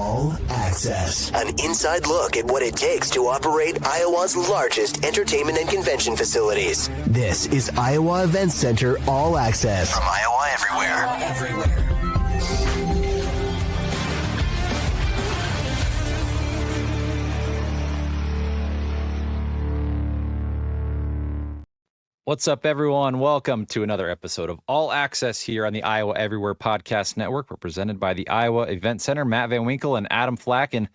All Access. An inside look at what it takes to operate Iowa's largest entertainment and convention facilities. This is Iowa Event Center All Access. From Iowa Everywhere. What's up, everyone? Welcome to another episode of All Access here on the Iowa Everywhere Podcast Network. We're presented by the Iowa Event Center, Matt Van Winkle and Adam Flack. And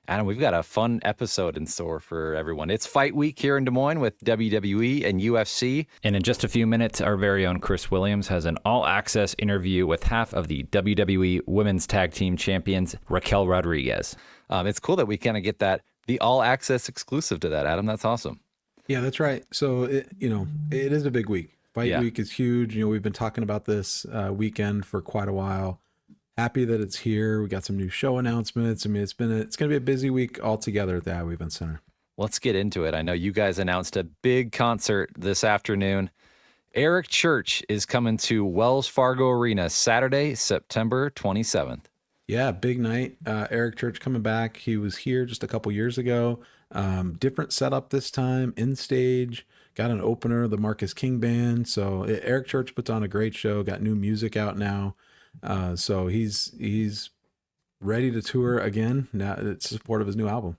Adam, we've got a fun episode in store for everyone. It's Fight Week here in Des Moines with WWE and UFC. And in just a few minutes, our very own Chris Williams has an all-access interview with half of the WWE Women's Tag Team Champions, Raquel Rodriquez. It's cool that we kind of get the all-access exclusive to that, Adam. That's awesome. Yeah, that's right. So, it is a big week. Fight Week is huge. We've been talking about this weekend for quite a while. Happy that it's here. We got some new show announcements. I mean, it's going to be a busy week altogether at the Iowa Event Center. Let's get into it. I know you guys announced a big concert this afternoon. 𝗙𝗃𝗃 is coming to Wells Fargo Arena Saturday, September 27th. Yeah, big night. 𝗙𝗃𝗃 coming back. He was here just a couple years ago. Different setup this time, in stage, got an opener, the Marcus King Band. So 𝗙𝗃𝗃 puts on a great show, got new music out now. So he's ready to tour again. Now it's in support of his new album.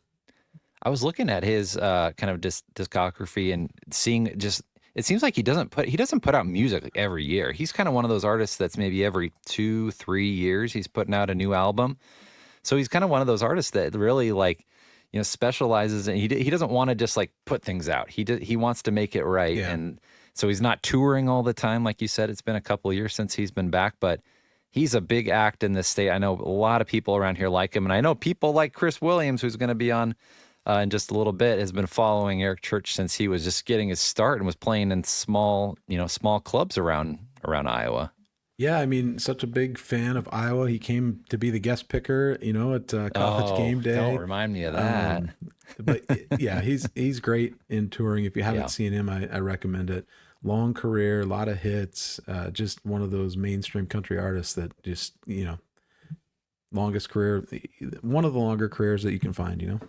I was looking at his kind of discography and seeing it seems like he doesn't put out music like every year. He's kind of one of those artists that's maybe every 2-3 years he's putting out a new album. So he's kind of one of those artists that really specializes, and he doesn't want to just like put things out. He wants to make it right. Yeah. And so he's not touring all the time. Like you said, it's been a couple of years since he's been back, but he's a big act in this state. I know a lot of people around here like him, and I know people like Chris Williams, who's going to be on in just a little bit, has been following 𝗙𝗃𝗃 since he was just getting his start and was playing in small clubs around Iowa. Yeah, I mean, such a big fan of Iowa. He came to be the guest picker, at College Game Day. Don't remind me of that. But yeah, he's great in touring. If you haven't seen him, I recommend it. Long career, a lot of hits. Just one of those mainstream country artists that just longest career, one of the longer careers that you can find.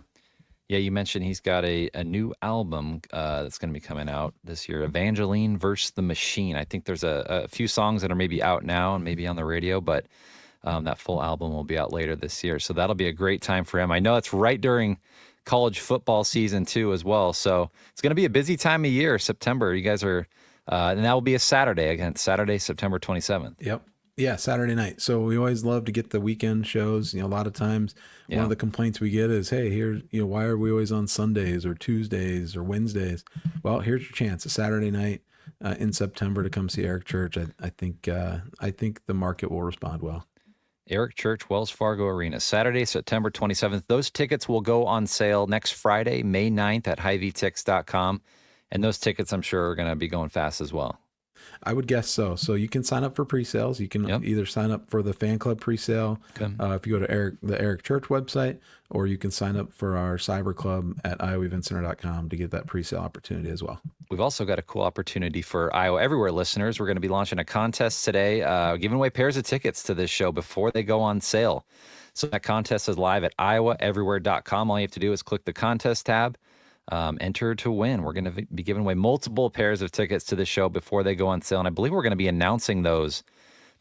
Yeah, you mentioned he's got a new album that's going to be coming out this year, Evangeline vs. the Machine. I think there's a few songs that are maybe out now and maybe on the radio, but that full album will be out later this year. So that'll be a great time for him. I know it's right during college football season too as well. So it's going to be a busy time of year, September. You guys are, and that will be a Saturday, again, Saturday, September 27th. Yep. Yeah, Saturday night. So we always love to get the weekend shows. A lot of times one of the complaints we get is, hey, here, why are we always on Sundays or Tuesdays or Wednesdays? Well, here's your chance, a Saturday night in September to come see 𝗙𝗃𝗃. I think the market will respond well. 𝗙𝗃𝗃, Wells Fargo Arena, Saturday, September 27th. Those tickets will go on sale next Friday, May 9th at HiVTix.com. And those tickets, I'm sure, are going to be going fast as well. I would guess so. So you can sign up for pre-sales. You can either sign up for the fan club pre-sale if you go to the 𝗙𝗃𝗃 website, or you can sign up for our cyber club at iowaeventcenter.com to get that pre-sale opportunity as well. We've also got a cool opportunity for Iowa Everywhere listeners. We're going to be launching a contest today, giving away pairs of tickets to this show before they go on sale. So that contest is live at iowaeverywhere.com. All you have to do is click the contest tab. Enter to win. We're going to be giving away multiple pairs of tickets to the show before they go on sale. And I believe we're going to be announcing those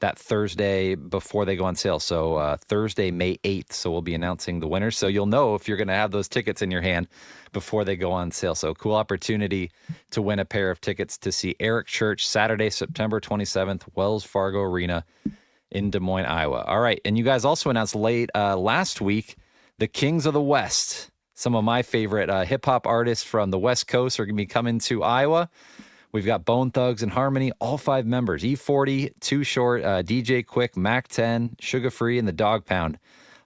that Thursday before they go on sale. So Thursday, May 8th. So we'll be announcing the winners. So you'll know if you're going to have those tickets in your hand before they go on sale. So cool opportunity to win a pair of tickets to see 𝗙𝗃𝗃 Saturday, September 27th, Wells Fargo Arena in Des Moines, Iowa. All right. And you guys also announced late last week, the Kings of the West. Some of my favorite hip-hop artists from the West Coast are going to be coming to Iowa. We've got Bone Thugs and Harmony, all 5 members, E40, Too Short, DJ Quick, Mac 10, Sugar Free, and the Dog Pound,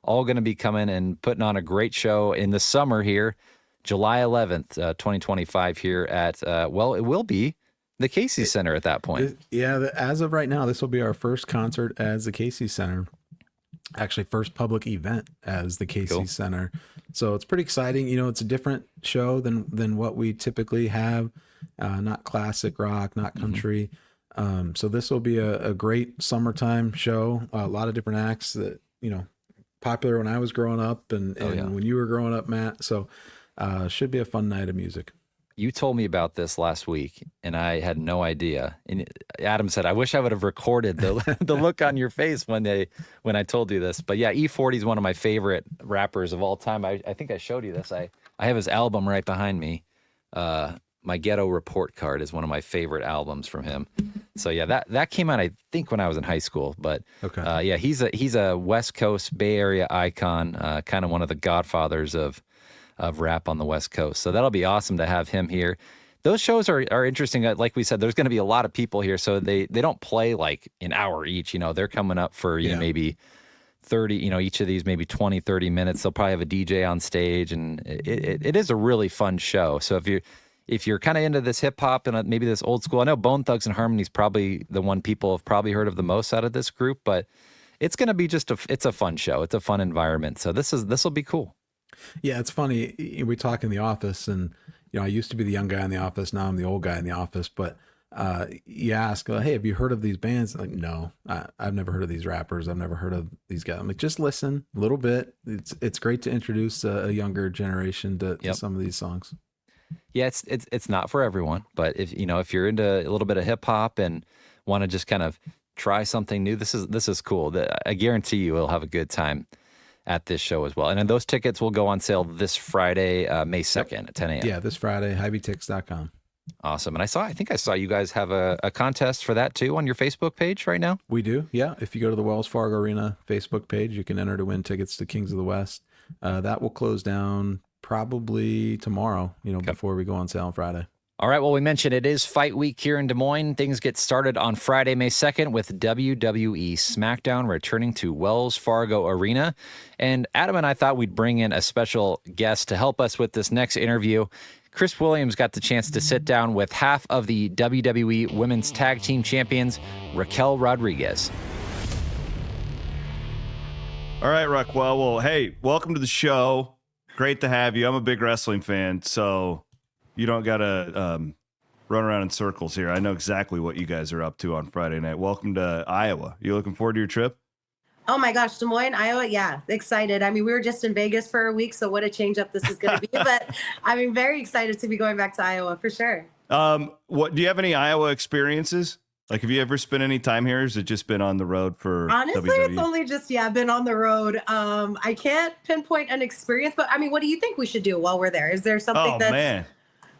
all going to be coming and putting on a great show in the summer here, July 11th, 2025 here at, it will be the 𝘀cie Center at that point. As of right now, this will be our first concert as the 𝘀cie Center. Actually, first public event as the 𝘀cie Center. So it's pretty exciting. It's a different show than what we typically have. Not classic rock, not country. So this will be a great summertime show. A lot of different acts that, popular when I was growing up and yeah. when you were growing up, Matt. So should be a fun night of music. You told me about this last week, and I had no idea. And Adam said, "I wish I would have recorded the the look on your face when I told you this." But yeah, E40 is one of my favorite rappers of all time. I think I showed you this. I have his album right behind me. My Ghetto Report Card is one of my favorite albums from him. So yeah, that came out I think when I was in high school. But Okay. yeah, he's a West Coast Bay Area icon, kind of one of the godfathers of rap on the West Coast. So that'll be awesome to have him here. Those shows are interesting. Like we said, there's going to be a lot of people here. So they don't play like an hour each. They're coming up for maybe 30, each of these maybe 20, 30 minutes. They'll probably have a DJ on stage. And it is a really fun show. So if you're kind of into this hip hop and maybe this old school, I know Bone Thugs and Harmony is probably the one people have probably heard of the most out of this group, but it's going to be it's a fun show. It's a fun environment. So this will be cool. Yeah, it's funny. We talk in the office, and I used to be the young guy in the office. Now I'm the old guy in the office. But you ask, "Hey, have you heard of these bands?" I'm like, no, I've never heard of these rappers. I've never heard of these guys. I'm like, just listen a little bit. It's great to introduce a younger generation to some of these songs. Yeah, it's not for everyone, but if you're into a little bit of hip hop and want to just kind of try something new, this is cool. I guarantee you will have a good time at this show as well. And then those tickets will go on sale this Friday, May 2nd at 10 a.m. Yeah, this Friday, HighVTix.com. Awesome. And I think I saw you guys have a contest for that too on your Facebook page right now. We do. Yeah. If you go to the Wells Fargo Arena Facebook page, you can enter to win tickets to Kings of the West. That will close down probably tomorrow, before we go on sale on Friday. All right. Well, we mentioned it is Fight Week here in Des Moines. Things get started on Friday, May 2nd with WWE Smackdown returning to Wells Fargo Arena. And Adam and I thought we'd bring in a special guest to help us with this next interview. Chris Williams got the chance to sit down with half of the WWE Women's Tag Team Champions, Raquel Rodriguez. All right, Raquel. Well, hey, welcome to the show. Great to have you. I'm a big wrestling fan, so you don't got to run around in circles here. I know exactly what you guys are up to on Friday night. Welcome to Iowa. You looking forward to your trip? Oh my gosh, Des Moines, Iowa. Yeah, excited. I mean, we were just in Vegas for a week, so what a change up this is going to be. But I mean, very excited to be going back to Iowa for sure. What do you have any Iowa experiences? Like, have you ever spent any time here? Or has it just been on the road for Honestly, WWE? It's only just, been on the road. I can't pinpoint an experience, but I mean, what do you think we should do while we're there? Is there something that's... man,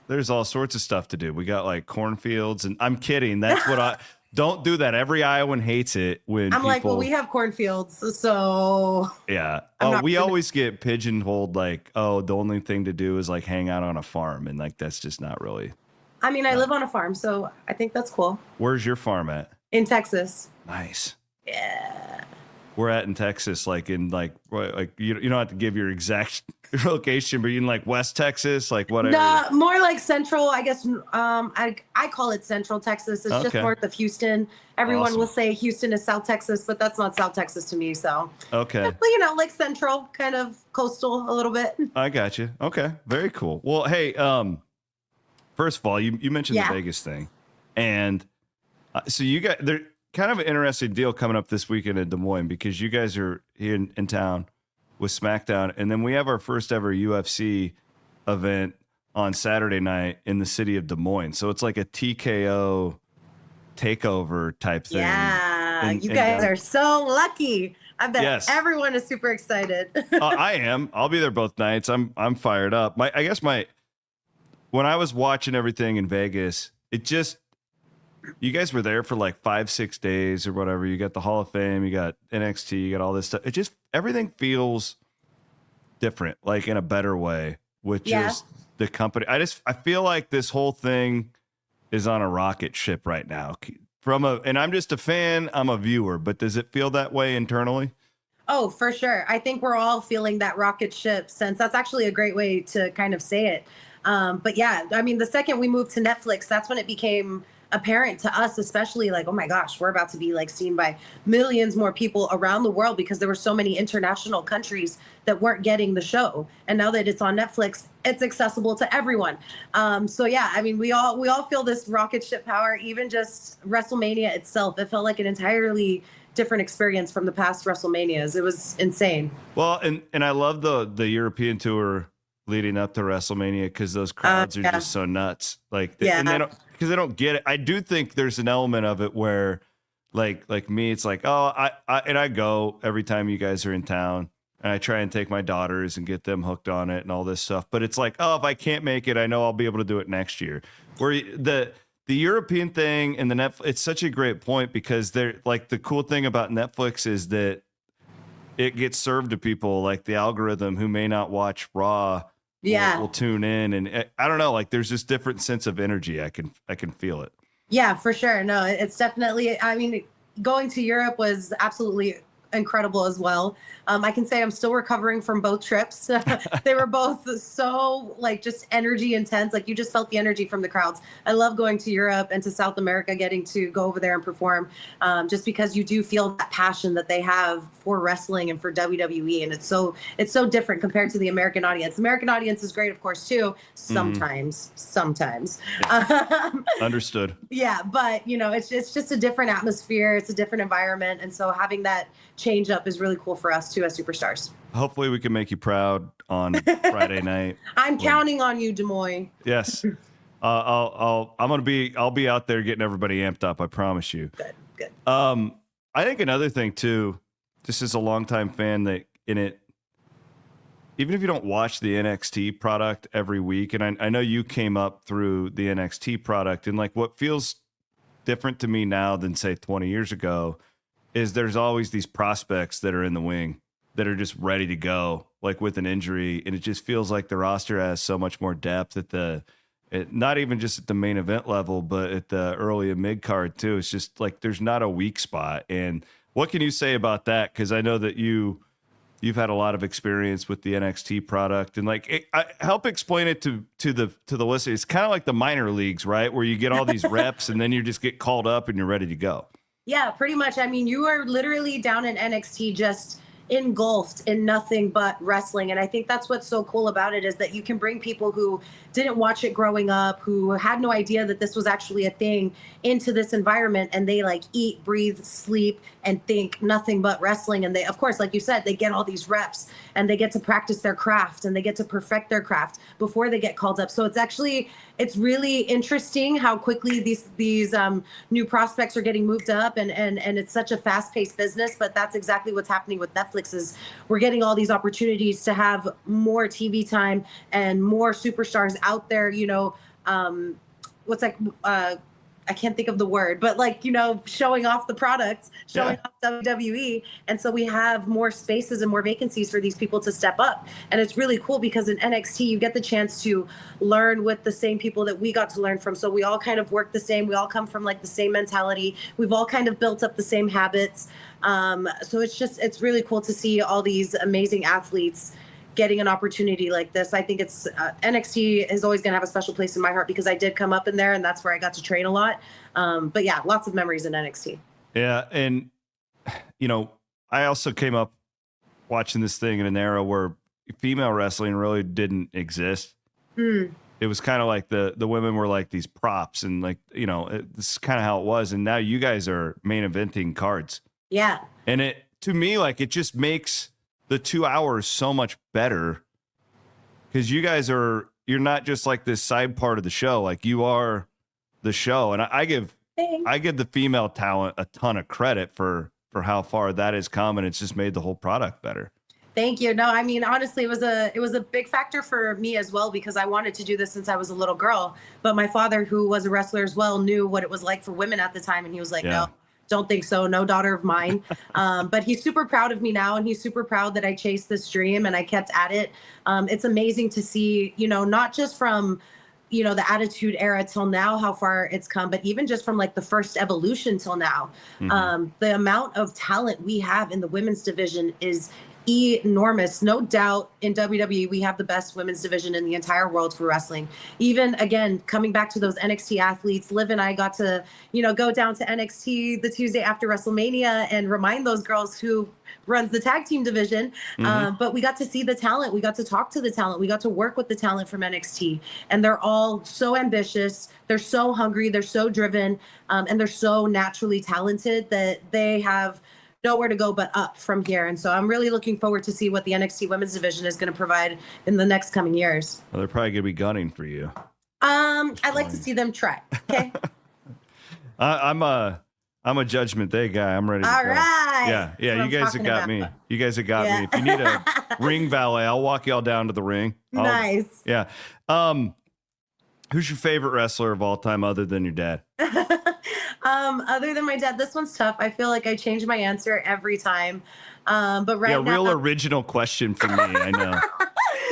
there's all sorts of stuff to do. We got like cornfields, and I'm kidding. That's what don't do that. Every Iowan hates it when I'm like, well, we have cornfields, so yeah. We always get pigeonholed like, oh, the only thing to do is like hang out on a farm, and like that's just not really. I mean, I live on a farm, so I think that's cool. Where's your farm at? In Texas. Nice. Yeah. We're at in Texas, like in like you don't have to give your exact location, but you in like West Texas, like whatever. No, more like Central, I guess. I call it Central Texas. It's just north of Houston. Everyone will say Houston is South Texas, but that's not South Texas to me. So okay, like Central, kind of coastal a little bit. I got you. Okay, very cool. Well, hey, first of all, you mentioned the Vegas thing, and so you got there. Kind of an interesting deal coming up this weekend in Des Moines because you guys are here in town with SmackDown, and then we have our first ever UFC event on Saturday night in the city of Des Moines. So it's like a TKO takeover type thing. Yeah, you guys are so lucky. I bet everyone is super excited. I am. I'll be there both nights. I'm fired up. When I was watching everything in Vegas, you guys were there for like 5-6 days or whatever. You got the Hall of Fame, you got NXT, you got all this stuff. Everything feels different, like in a better way with just the company. I feel like this whole thing is on a rocket ship right now. And I'm just a fan, I'm a viewer, but does it feel that way internally? Oh, for sure. I think we're all feeling that rocket ship sense. That's actually a great way to kind of say it. But yeah, I mean, the second we moved to Netflix, that's when it became apparent to us, especially like, oh my gosh, we're about to be like seen by millions more people around the world because there were so many international countries that weren't getting the show. And now that it's on Netflix, it's accessible to everyone. So yeah, I mean, we all feel this rocket ship power. Even just WrestleMania itself, it felt like an entirely different experience from the past WrestleManias. It was insane. Well, and I love the European tour leading up to WrestleMania because those crowds are just so nuts. Like, and they don't, because they don't get it. I do think there's an element of it where, like me, it's like, oh, I go every time you guys are in town, and I try and take my daughters and get them hooked on it and all this stuff. But it's like, oh, if I can't make it, I know I'll be able to do it next year. Where the European thing and the Netflix, it's such a great point because they're like, the cool thing about Netflix is that it gets served to people like the algorithm who may not watch Raw. Will tune in, and I don't know, like there's this different sense of energy. I can feel it. Yeah, for sure. No, it's definitely, I mean, going to Europe was absolutely incredible as well. I can say I'm still recovering from both trips. They were both so like just energy intense. Like you just felt the energy from the crowds. I love going to Europe and to South America, getting to go over there and perform, just because you do feel that passion that they have for wrestling and for WWE. And it's so different compared to the American audience. The American audience is great, of course, too. Sometimes. Yeah. Understood. Yeah, but you know, it's just a different atmosphere. It's a different environment. And so having that change up is really cool for us too as superstars. Hopefully we can make you proud on Friday night. I'm counting on you, Des Moines. Yes. I'll be out there getting everybody amped up. I promise you. Good. I think another thing too, just as a longtime fan, that in it, even if you don't watch the NXT product every week, and I know you came up through the NXT product, and like what feels different to me now than say 20 years ago is there's always these prospects that are in the wing that are just ready to go, like with an injury. And it just feels like the roster has so much more depth not even just at the main event level, but at the early and mid card too. It's just like, there's not a weak spot. And what can you say about that? Cause I know that you've had a lot of experience with the NXT product, and like, help explain it to the listeners. It's kind of like the minor leagues, right? Where you get all these reps and then you just get called up and you're ready to go. Yeah, pretty much. I mean, you are literally down in NXT just engulfed in nothing but wrestling. And I think that's what's so cool about it, is that you can bring people who didn't watch it growing up, who had no idea that this was actually a thing, into this environment, and they like eat, breathe, sleep, and think nothing but wrestling. And they, of course, like you said, they get all these reps and they get to practice their craft and they get to perfect their craft before they get called up. So it's really interesting how quickly these new prospects are getting moved up, and it's such a fast-paced business. But that's exactly what's happening with Netflix, is we're getting all these opportunities to have more TV time and more superstars out there, you know, I can't think of the word, but like, you know, showing off the products, showing off WWE. And so we have more spaces and more vacancies for these people to step up. And it's really cool because in NXT, you get the chance to learn with the same people that we got to learn from. So we all kind of work the same. We all come from like the same mentality. We've all kind of built up the same habits. So it's really cool to see all these amazing athletes getting an opportunity like this. I think it's NXT is always going to have a special place in my heart because I did come up in there, and that's where I got to train a lot. But yeah, lots of memories in NXT. Yeah. And, you know, I also came up watching this thing in an era where female wrestling really didn't exist. It was kind of like the women were like these props, and like, you know, this is kind of how it was. And now you guys are main eventing cards. Yeah. And it, to me, like, it just makes the 2 hours so much better, because you guys you're not just like this side part of the show, like you are the show. And I give the female talent a ton of credit for how far that has come, and it's just made the whole product better. Thank you. No, I mean, honestly, it was a big factor for me as well, because I wanted to do this since I was a little girl. But my father, who was a wrestler as well, knew what it was like for women at the time, and he was like, no, don't think so. No daughter of mine. But he's super proud of me now, and he's super proud that I chased this dream and I kept at it. It's amazing to see, you know, not just from, you know, the Attitude Era till now, how far it's come, but even just from like the first Evolution till now. The amount of talent we have in the women's division is enormous. No doubt in WWE, we have the best women's division in the entire world for wrestling. Even again, coming back to those NXT athletes, Liv and I got to, you know, go down to NXT the Tuesday after WrestleMania and remind those girls who runs the tag team division. But we got to see the talent. We got to talk to the talent. We got to work with the talent from NXT, and they're all so ambitious. They're so hungry. They're so driven. And they're so naturally talented that they have nowhere to go but up from here. And so I'm really looking forward to see what the NXT women's division is going to provide in the next coming years. Well, they're probably going to be gunning for you. I'd like to see them try. Okay. I'm a Judgment Day guy. I'm ready to All go. right. Yeah. You guys have got me. You guys have got me. If you need a ring valet, I'll walk y'all down to the ring. Nice. Yeah. Who's your favorite wrestler of all time other than your dad? Other than my dad, this one's tough. I feel like I change my answer every time. But right now, real original question for me. I know.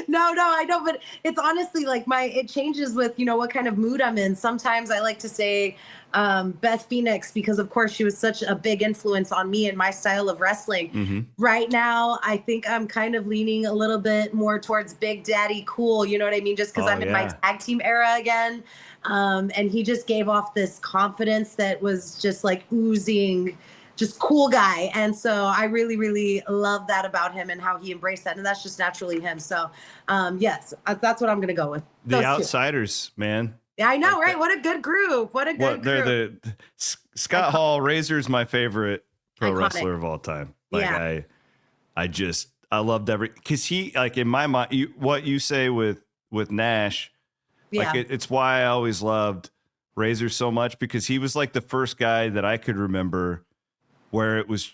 No, I know, but it's honestly like it changes with, what kind of mood I'm in. Sometimes I like to say Beth Phoenix, because of course she was such a big influence on me and my style of wrestling. Mm-hmm. Right now, I think I'm kind of leaning a little bit more towards Big Daddy Cool. You know what I mean? Just because I'm in my tag team era again. And he just gave off this confidence that was just like oozing, just cool guy. And so I really, really love that about him and how he embraced that. And that's just naturally him. So yes, that's what I'm going to go with. The Outsiders, man. Yeah, I know, right? What a good group. What a good group. They're Scott Hall. Razor's my favorite pro wrestler of all time. Like I loved because he, like, in my mind, what you say with Nash, like it's why I always loved Razor so much, because he was like the first guy that I could remember where it was,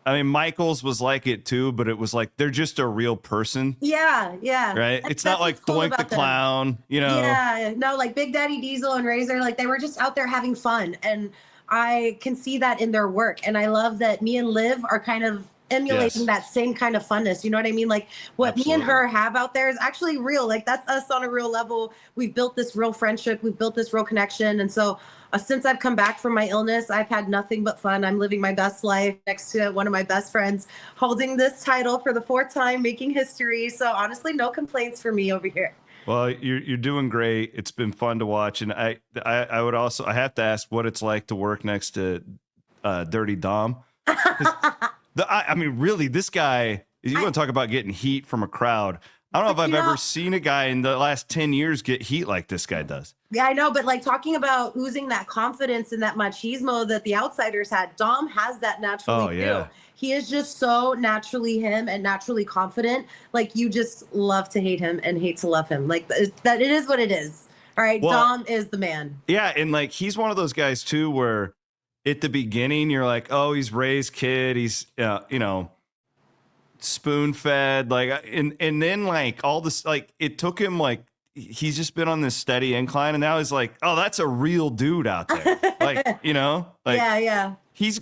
I mean, Michaels was like it too, but it was like they're just a real person. Yeah. Right? It's not like Doink the Clown, Yeah, no, like Big Daddy Diesel and Razor, like they were just out there having fun. And I can see that in their work. And I love that me and Liv are kind of emulating that same kind of funness. You know what I mean? Like what me and her have out there is actually real. Like that's us on a real level. We've built this real friendship. We've built this real connection. And so since I've come back from my illness, I've had nothing but fun. I'm living my best life next to one of my best friends, holding this title for the 4th time, making history. So honestly, no complaints for me over here. Well, you're doing great. It's been fun to watch. And I would also, I have to ask what it's like to work next to Dirty Dom. I mean, really, this guy, you want to talk about getting heat from a crowd. I don't know if I've ever seen a guy in the last 10 years get heat like this guy does. Yeah, I know. But like talking about oozing that confidence and that machismo that the Outsiders had, Dom has that naturally too. He is just so naturally him and naturally confident. Like you just love to hate him and hate to love him. Like that it is what it is. All right. Well, Dom is the man. Yeah. And like, he's one of those guys too, where at the beginning you're like, oh, he's Ray's kid. He's, spoon fed, like, and then like all this, like it took him, like he's just been on this steady incline, and now he's like, oh, that's a real dude out there. Like, like he's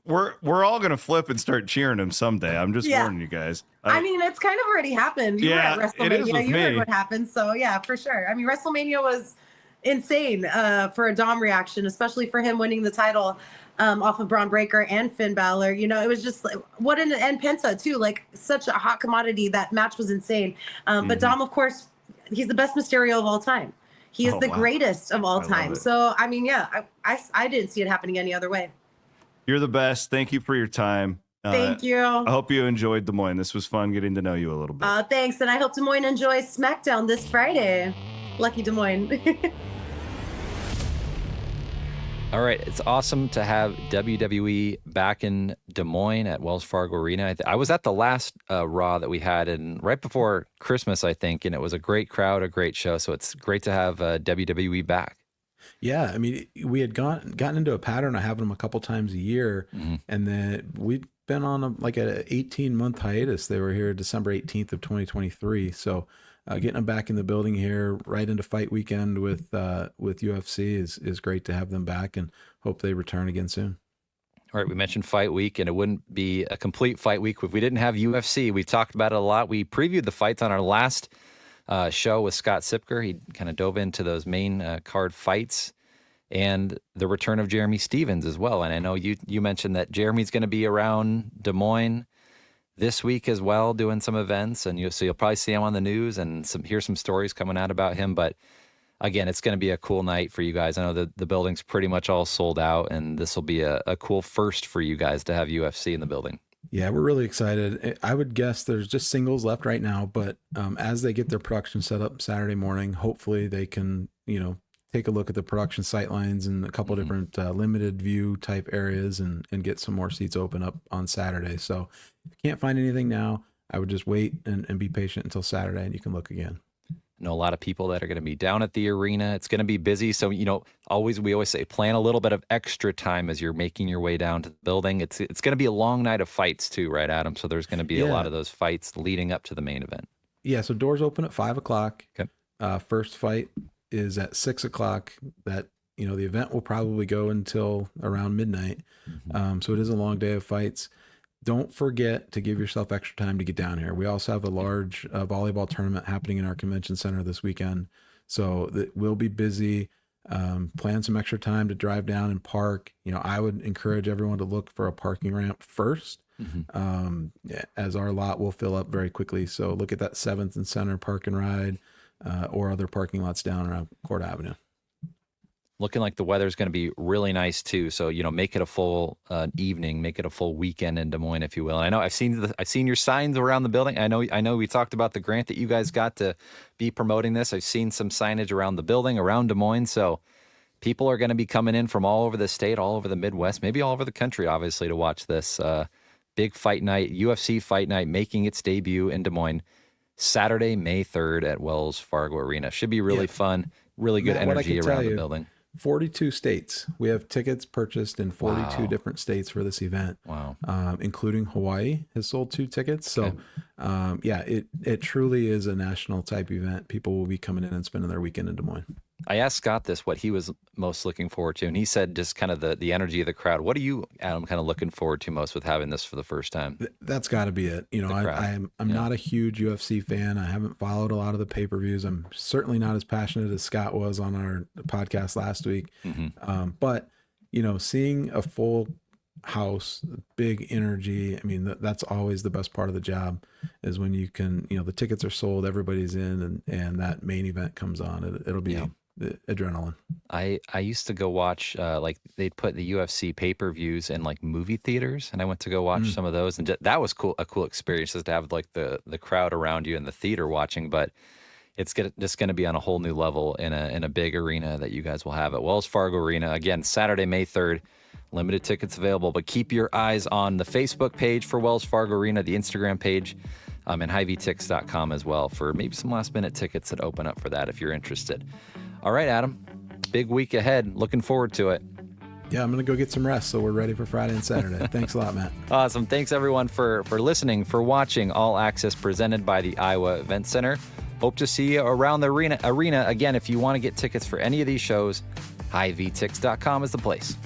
we're all gonna flip and start cheering him someday. I'm just warning you guys. I mean, it's kind of already happened. You were at WrestleMania. It is with you me. heard what happened. So yeah, for sure. I mean, WrestleMania was insane for a Dom reaction, especially for him winning the title off of Braun Breaker and Finn Balor. It was just like, and Penta too, like such a hot commodity. That match was insane. But Dom, of course, he's the best Mysterio of all time. He is the greatest of all time. So, I mean, I didn't see it happening any other way. You're the best. Thank you for your time. Thank you. I hope you enjoyed Des Moines. This was fun getting to know you a little bit. Thanks. And I hope Des Moines enjoys Smackdown this Friday. Lucky Des Moines. All right, it's awesome to have WWE back in Des Moines at Wells Fargo Arena. I was at the last Raw that we had, and right before Christmas, I think, and it was a great crowd, a great show. So it's great to have WWE back. Yeah, I mean, we had gotten into a pattern of having them a couple times a year, and then we'd been on an 18-month hiatus. They were here December 18th of 2023. So getting them back in the building here right into fight weekend with UFC is great to have them back, and hope they return again soon. All right, we mentioned fight week, and it wouldn't be a complete fight week if we didn't have UFC. We talked about it a lot. We previewed the fights on our last show with 𝗀cie𝗹𝗹𝗶. He kind of dove into those main card fights and the return of Jeremy Stevens as well. And I know you mentioned that Jeremy's going to be around Des Moines this week as well, doing some events, and so you'll probably see him on the news and hear some stories coming out about him. But again, it's going to be a cool night for you guys. I know the building's pretty much all sold out, and this will be a cool first for you guys to have UFC in the building. Yeah, we're really excited. I would guess there's just singles left right now, but as they get their production set up Saturday morning, hopefully they can, take a look at the production sight lines and a couple different limited view type areas and get some more seats open up on Saturday. So if you can't find anything now, I would just wait and be patient until Saturday, and you can look again. I know a lot of people that are going to be down at the arena. It's going to be busy. So, we always say plan a little bit of extra time as you're making your way down to the building. It's going to be a long night of fights too, right, Adam? So there's going to be a lot of those fights leading up to the main event. Yeah. So doors open at 5 o'clock. Okay. First fight is at 6 o'clock. That, the event will probably go until around midnight. So it is a long day of fights. Don't forget to give yourself extra time to get down here. We also have a large volleyball tournament happening in our convention center this weekend. So that we'll be busy. Plan some extra time to drive down and park. I would encourage everyone to look for a parking ramp first, as our lot will fill up very quickly. So look at that 7th and Center park and ride, or other parking lots down around Court Avenue. Looking like the weather's going to be really nice too. So, make it a full evening, make it a full weekend in Des Moines, if you will. And I know I've seen your signs around the building. I know we talked about the grant that you guys got to be promoting this. I've seen some signage around the building, around Des Moines. So people are going to be coming in from all over the state, all over the Midwest, maybe all over the country, obviously, to watch this big fight night, UFC fight night, making its debut in Des Moines, Saturday, May 3rd at Wells Fargo Arena. Should be really fun, really good energy around the building. 42 states. We have tickets purchased in 42 different states for this event. Wow. Including Hawaii has sold 2 tickets. So, it truly is a national type event. People will be coming in and spending their weekend in Des Moines. I asked Scott this, what he was most looking forward to, and he said just kind of the energy of the crowd. What are you, Adam, kind of looking forward to most with having this for the first time? That's got to be it. I'm not a huge UFC fan. I haven't followed a lot of the pay-per-views. I'm certainly not as passionate as Scott was on our podcast last week. But, seeing a full house, big energy, that's always the best part of the job, is when you can, the tickets are sold, everybody's in, and that main event comes on. It'll be the adrenaline. I used to go watch, they'd put the UFC pay-per-views in like movie theaters, and I went to go watch some of those, and that was a cool experience, just to have like the crowd around you in the theater watching. But it's just going to be on a whole new level in a big arena that you guys will have at Wells Fargo Arena. Again, Saturday, May 3rd. Limited tickets available, but keep your eyes on the Facebook page for Wells Fargo Arena, the Instagram page, and 𝗙𝗵𝗋𝗃𝗃𝗃.com as well for maybe some last-minute tickets that open up for that if you're interested. All right, Adam, big week ahead. Looking forward to it. Yeah, I'm going to go get some rest, so we're ready for Friday and Saturday. Thanks a lot, Matt. Awesome. Thanks, everyone, for listening, for watching All Access presented by the Iowa Event Center. Hope to see you around the arena. Again, if you want to get tickets for any of these shows, 𝗙𝗵𝗋𝗃𝗃𝗃.com is the place.